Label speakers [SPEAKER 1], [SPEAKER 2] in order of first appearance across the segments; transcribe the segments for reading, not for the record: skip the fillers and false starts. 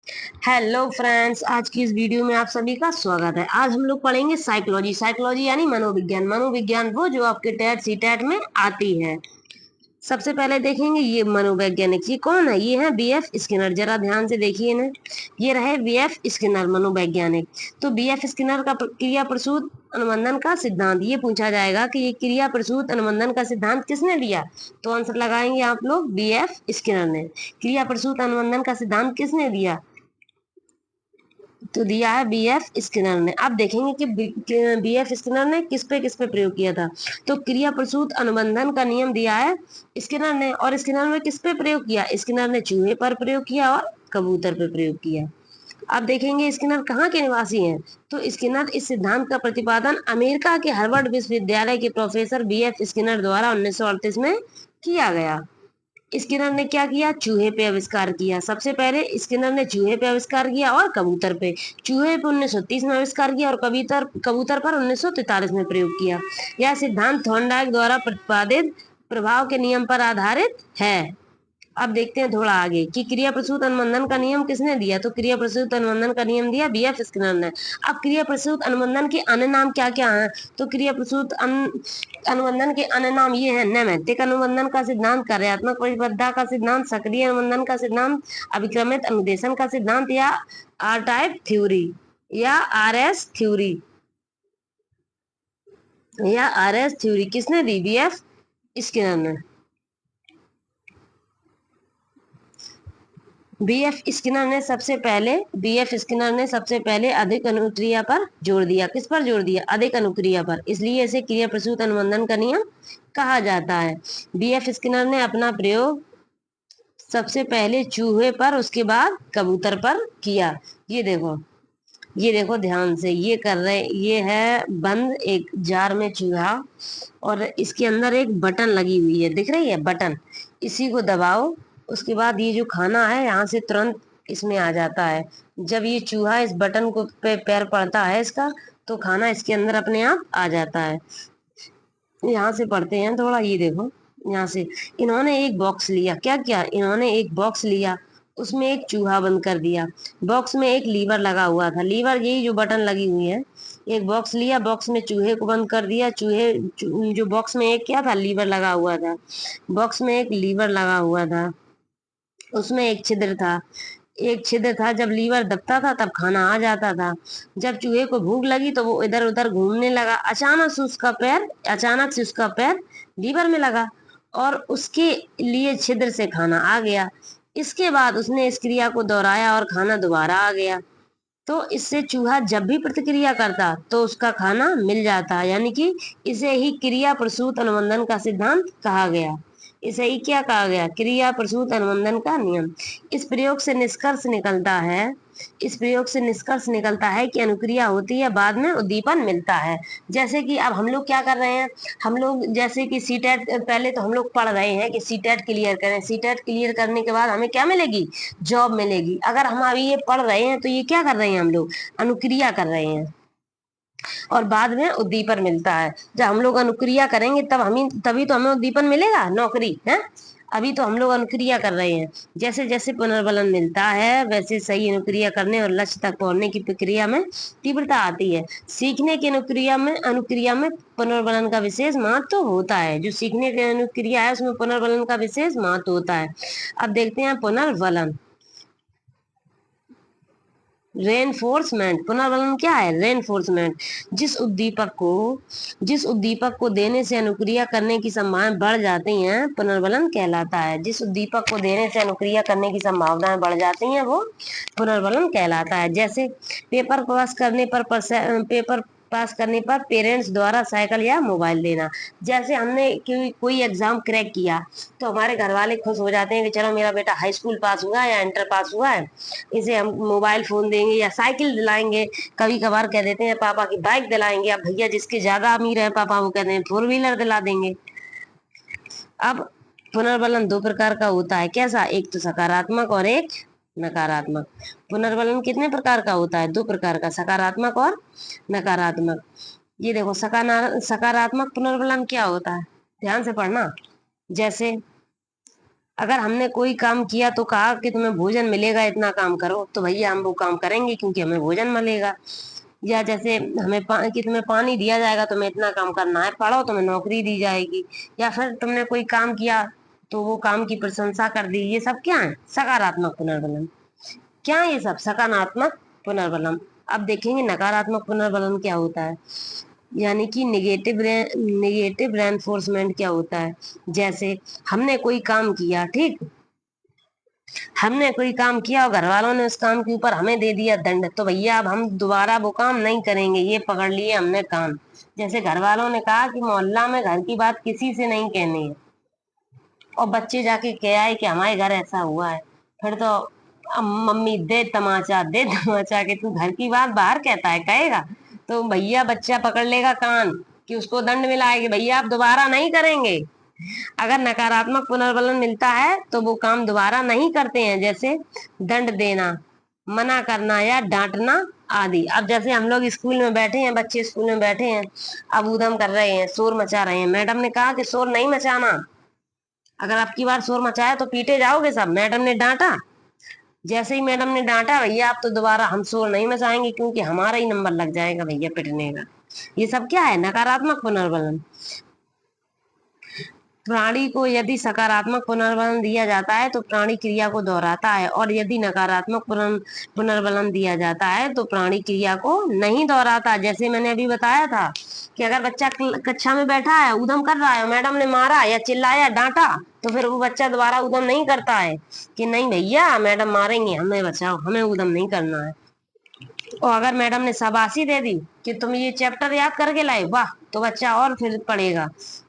[SPEAKER 1] Hello friends, आज की इस वीडियो में आप सभी का स्वागत है। आज हम लोग पढ़ेंगे साइकोलॉजी। साइकोलॉजी यानी मनोविज्ञान। मनोविज्ञान वो जो आपके टेट सी टेट में आती है। सबसे पहले देखेंगे ये मनोवैज्ञानिक। ये कौन है? ये है बीएफ स्किनर। जरा ध्यान से देखिए ना, ये रहे बीएफ स्किनर मनोवैज्ञानिक। तो बीएफ स्किनर का क्रिया प्रसूत अनुबंधन का सिद्धांत, ये पूछा जाएगा कि ये क्रिया प्रसूत अनुबंधन का सिद्धांत किसने दिया। तो आंसर लगाएंगे आप लोग, बीएफ स्किनर ने। क्रिया प्रसूत अनुबंधन का सिद्धांत किसने दिया? तो दिया है बीएफ स्किनर ने। अब देखेंगे कि बीएफ स्किनर ने किस पे प्रयोग किया था। तो क्रिया प्रसूत अनुबंधन का नियम दिया है स्किनर ने। और स्किनर ने किस पे प्रयोग किया? स्किनर ने चूहे पर प्रयोग किया और कबूतर पे प्रयोग किया। अब देखेंगे स्किनर कहाँ के निवासी हैं। तो स्किनर इस सिद्धांत का प्रतिपादन अमेरिका के हार्वर्ड विश्वविद्यालय के प्रोफेसर बीएफ स्किनर द्वारा 1938 में किया गया। स्किनर ने क्या किया? चूहे पे आविष्कार किया। सबसे पहले स्किनर ने चूहे पे आविष्कार किया और कबूतर पे। चूहे पे 1930 में आविष्कार किया और कबूतर कबूतर पर 1943 में प्रयोग किया। यह सिद्धांत थॉर्नडाइक द्वारा प्रतिपादित प्रभाव के नियम पर आधारित है। अब देखते हैं थोड़ा आगे कि क्रिया प्रसूत अनुबंधन का नियम किसने दिया। तो क्रिया प्रसूत अनुबंधन का नियम दिया बीएफ स्किनर ने। अब क्रिया प्रसूत अनुबंधन के अन्य नाम क्या क्या हैं? तो क्रिया प्रसूत अनुबंधन के अन्य नाम ये हैं: नैमित्तिक अनुबंधन का सिद्धांत, कार्यात्मक प्रतिबद्धता का सिद्धांत, सक्रिय अनुबंधन का सिद्धांत, अभिक्रमित अनुदेशन का सिद्धांत, या आर टाइप थ्योरी, या आरएस थ्योरी, या आरएस थ्योरी किसने दी? बीएफ स्किनर ने। बीएफ स्किनर ने सबसे पहले अधिक अनुक्रिया पर जोर दिया। किस पर जोर दिया? अधिक अनुक्रिया पर। इसलिए इसे क्रिया प्रसूत अनुबंधन का नियम कहा जाता है। बीएफ स्किनर ने अपना प्रयोग सबसे पहले चूहे पर, उसके बाद कबूतर पर किया। ये देखो, ये देखो ध्यान से, ये कर रहे, ये है बंद एक जार में चूहा, और इसके अंदर एक बटन लगी हुई है, दिख रही है बटन। इसी को दबाओ, उसके बाद ये जो खाना है यहाँ से तुरंत इसमें आ जाता है। जब ये चूहा इस बटन को पे पैर पड़ता है इसका, तो खाना इसके अंदर अपने आप आ जाता है। यहाँ से पढ़ते हैं थोड़ा, ये देखो यहाँ से। इन्होंने एक बॉक्स लिया। क्या किया? इन्होंने एक बॉक्स लिया, उसमें एक चूहा बंद कर दिया। बॉक्स में एक लीवर लगा हुआ था, लीवर यही जो बटन लगी हुई है। एक बॉक्स लिया, बॉक्स में चूहे को बंद कर दिया। जो बॉक्स में एक क्या था? लीवर लगा हुआ था। बॉक्स में एक लीवर लगा हुआ था, उसमें एक छिद्र था। एक छिद्र था, जब लीवर दबता था तब खाना आ जाता था। जब चूहे को भूख लगी तो वो इधर उधर घूमने लगा। अचानक से उसका पैर लीवर में लगा और उसके लिए छिद्र से खाना आ गया। इसके बाद उसने इस क्रिया को दोहराया और खाना दोबारा आ गया। तो इससे चूहा जब भी प्रतिक्रिया करता तो उसका खाना मिल जाता, यानी कि इसे ही क्रिया प्रसूत अनुबंधन का सिद्धांत कहा गया। इसे ही क्या कहा गया? क्रिया प्रसूत अनुबंधन का नियम। इस प्रयोग से निष्कर्ष निकलता है इस प्रयोग से निष्कर्ष निकलता है कि अनुक्रिया होती है, बाद में उद्दीपन मिलता है। जैसे कि अब हम लोग क्या कर रहे हैं, हम लोग जैसे कि सीटेट, पहले तो हम लोग पढ़ रहे हैं कि सीटेट क्लियर करें। सीटेट क्लियर करने के बाद हमें क्या मिलेगी? जॉब मिलेगी। अगर हम अभी ये पढ़ रहे हैं तो ये क्या कर रहे हैं? हम लोग अनुक्रिया कर रहे हैं और बाद में उद्दीपन मिलता है। जब हम लोग अनुक्रिया करेंगे तभी तो हमें उद्दीपन मिलेगा, नौकरी है। अभी तो हम लोग अनुक्रिया कर रहे हैं। जैसे जैसे पुनर्बलन मिलता है वैसे सही अनुक्रिया करने और लक्ष्य तक पहुंचने की प्रक्रिया में तीव्रता आती है। सीखने की अनुक्रिया में पुनर्बलन का विशेष महत्व तो होता है। जो सीखने की अनुक्रिया है उसमें पुनर्बलन का विशेष महत्व होता है। अब देखते हैं पुनर्बलन। रेनफोर्समेंट। पुनर्बलन क्या है? रेनफोर्समेंट। जिस उद्दीपक को देने से अनुक्रिया करने की संभावनाएं बढ़ जाती हैं, पुनर्बलन कहलाता है। जिस उद्दीपक को देने से अनुक्रिया करने की संभावनाएं बढ़ जाती हैं वो पुनर्बलन कहलाता है। जैसे पेपर पास करने पर पेरेंट्स द्वारा साइकिल या मोबाइल देना। जैसे हमने कोई एग्जाम क्रैक किया तो हमारे घर वाले खुश हो जाते हैं कि चलो मेरा बेटा हाई स्कूल पास हुआ है या इंटर पास हुआ है, इसे हम मोबाइल फोन देंगे या साइकिल दिलाएंगे। कभी कभार कह देते हैं पापा की बाइक दिलाएंगे। अब भैया जिसके ज्यादा अमीर है पापा, वो कहते हैं फोर व्हीलर दिला देंगे। अब पुनर्बलन दो प्रकार का होता है। कैसा? एक तो सकारात्मक और एक नकारात्मक। पुनर्बलन कितने प्रकार का होता है? दो प्रकार का, सकारात्मक और नकारात्मक। ये देखो, सकारात्मक पुनर्बलन क्या होता है, ध्यान से पढ़ना। जैसे अगर हमने कोई काम किया तो कहा कि तुम्हें भोजन मिलेगा, इतना काम करो, तो भैया हम वो काम करेंगे क्योंकि हमें भोजन मिलेगा। या जैसे कि तुम्हें पानी दिया जाएगा, तुम्हें इतना काम करना है, पढ़ो तुम्हें नौकरी दी जाएगी। या फिर तुमने कोई काम किया तो वो काम की प्रशंसा कर दी। ये सब क्या है? सकारात्मक पुनर्बलन। क्या है ये सब? सकारात्मक पुनर्बलन। अब देखेंगे नकारात्मक पुनर्बलन क्या होता है, यानी कि निगेटिव रेनफोर्समेंट क्या होता है। जैसे हमने कोई काम किया, ठीक, हमने कोई काम किया और घर वालों ने उस काम के ऊपर हमें दे दिया दंड, तो भैया अब हम दोबारा वो काम नहीं करेंगे, ये पकड़ लिए हमने कान। जैसे घर वालों ने कहा कि मोहल्ला में घर की बात किसी से नहीं कहनी है, और बच्चे जाके कह आए कि हमारे घर ऐसा हुआ है, फिर तो अब मम्मी दे तमाचा कि तू घर की बात बाहर कहता है, कहेगा, तो भैया बच्चा पकड़ लेगा कान कि उसको दंड मिला है कि भैया आप दोबारा नहीं करेंगे। अगर नकारात्मक पुनर्बलन मिलता है तो वो काम दोबारा नहीं करते हैं, जैसे दंड देना, मना करना या डांटना आदि। अब जैसे हम लोग स्कूल में बैठे हैं, बच्चे स्कूल में बैठे हैं, अब ऊधम कर रहे हैं, शोर मचा रहे हैं, मैडम ने कहा कि शोर नहीं मचाना, अगर आपकी बार शोर मचाया तो पीटे जाओगे सब, मैडम ने डांटा। जैसे ही मैडम ने डांटा, भैया आप तो दोबारा हम शोर नहीं मचाएंगे क्योंकि हमारा ही नंबर लग जाएगा भैया पिटने का। ये सब क्या है? नकारात्मक पुनर्बलन। प्राणी को यदि सकारात्मक पुनर्बलन दिया जाता है तो प्राणी क्रिया को दोहराता है, और यदि नकारात्मक पुनर्बलन दिया जाता है तो प्राणी क्रिया को नहीं दोहराता। जैसे मैंने अभी बताया था कि अगर बच्चा कक्षा में बैठा है, उधम कर रहा है, मैडम ने मारा या चिल्लाया, डांटा, तो फिर वो बच्चा दोबारा उधम नहीं करता है कि नहीं भैया मैडम मारेंगे, हमें बचाओ, हमें उधम नहीं करना है। और अगर मैडम ने शाबाशी दे दी कि तुम ये चैप्टर याद करके लाए, वाह, तो बच्चा और फिर पढ़ेगा,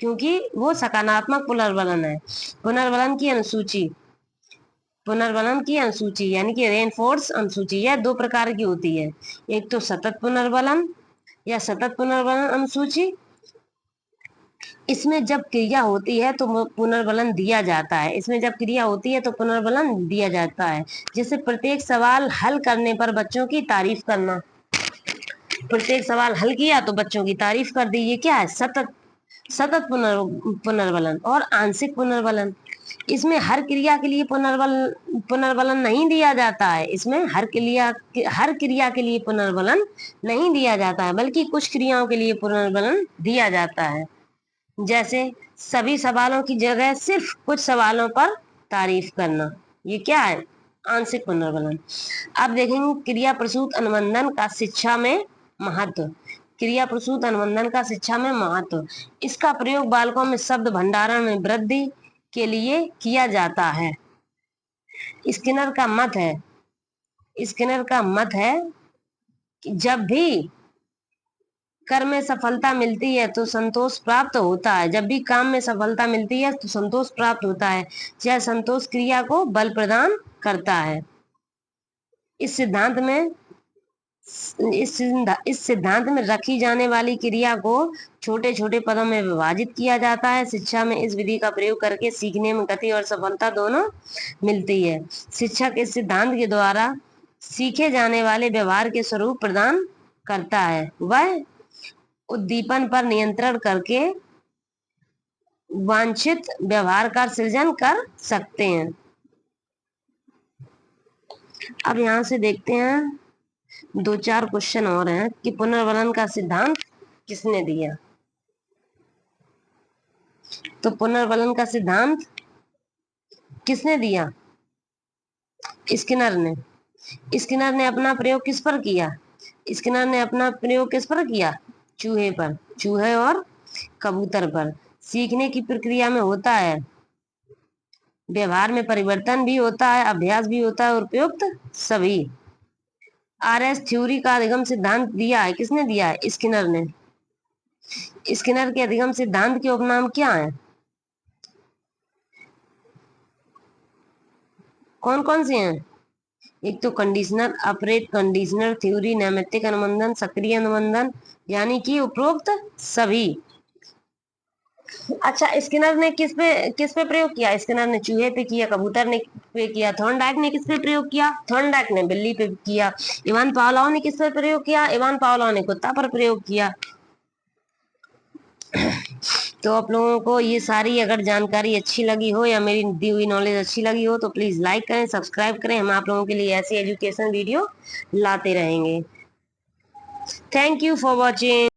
[SPEAKER 1] क्योंकि वो सकारात्मक पुनर्बलन है। पुनर्बलन की अनुसूची, पुनर्बलन की अनुसूची यानी कि रेनफोर्स अनुसूची, यह दो प्रकार की होती है। एक तो सतत पुनर्बलन या सतत पुनर्बलन अनुसूची। इसमें जब क्रिया होती है तो पुनर्बलन दिया जाता है, इसमें जब क्रिया होती है तो पुनर्बलन दिया जाता है। जैसे प्रत्येक सवाल हल करने पर बच्चों की तारीफ करना, प्रत्येक सवाल हल किया तो बच्चों की तारीफ कर दी, ये क्या है? सतत सतत पुनर्बलन। और आंशिक पुनर्बलन, इसमें हर क्रिया के लिए पुनर्बलन नहीं दिया जाता है, इसमें हर क्रिया के लिए पुनर्बलन नहीं दिया जाता है, बल्कि कुछ क्रियाओं के लिए पुनर्बलन दिया जाता है। जैसे सभी सवालों की जगह सिर्फ कुछ सवालों पर तारीफ करना, ये क्या है? आंशिक पुनर्बलन। अब देखेंगे क्रिया प्रसूत अनुबंधन का शिक्षा में महत्व। क्रिया प्रसूत अनुबंधन का शिक्षा में महत्व, इसका प्रयोग बालकों में शब्द भंडारण में वृद्धि के लिए किया जाता है। स्किनर का मत है, स्किनर का मत है कि जब भी कर में सफलता मिलती है तो संतोष प्राप्त होता है, जब भी काम में सफलता मिलती है तो संतोष प्राप्त होता है, यह संतोष क्रिया को बल प्रदान करता है। इस सिद्धांत में इस सिद्धांत में रखी जाने वाली क्रिया को छोटे छोटे पदों में विभाजित किया जाता है। शिक्षा में इस विधि का प्रयोग करके सीखने में गति और सफलता दोनों मिलती है। शिक्षक इस सिद्धांत के द्वारा सीखे जाने वाले व्यवहार के स्वरूप प्रदान करता है, वह उद्दीपन पर नियंत्रण करके वांछित व्यवहार का सृजन कर सकते हैं। अब यहाँ से देखते हैं, दो चार क्वेश्चन और हैं कि पुनर्बलन का सिद्धांत किसने दिया। तो पुनर्बलन का सिद्धांत किसने दिया? स्किनर ने। स्किनर ने अपना प्रयोग किस पर किया? स्किनर ने अपना प्रयोग किस पर किया? चूहे पर, चूहे और कबूतर पर। सीखने की प्रक्रिया में होता है, व्यवहार में परिवर्तन भी होता है, अभ्यास भी होता है, और उपयुक्त सभी। आरएस थ्योरी का अधिगम सिद्धांत दिया है, किसने दिया है? स्किनर ने। स्किनर के अधिगम सिद्धांत के उपनाम क्या है? कौन कौन से हैं? एक तो कंडीशनर ऑपरेट कंडीशनर थ्योरी, नैमित्तिक अनुबंधन, सक्रिय अनुबंधन, यानी कि उपरोक्त सभी। अच्छा, स्किनर ने किस पे प्रयोग किया? स्किनर ने चूहे पे किया, कबूतर ने पे किया। थॉर्नडाइक ने किस पे प्रयोग किया? थॉर्नडाइक ने बिल्ली पे किया। इवान पावलोव ने किस पे प्रयोग किया? इवान पावलोव ने कुत्ता पर प्रयोग किया। तो आप लोगों को ये सारी अगर जानकारी अच्छी लगी हो या मेरी दी हुई नॉलेज अच्छी लगी हो तो प्लीज़ लाइक करें, सब्सक्राइब करें। हम आप लोगों के लिए ऐसी एजुकेशन वीडियो लाते रहेंगे। Thank you for watching.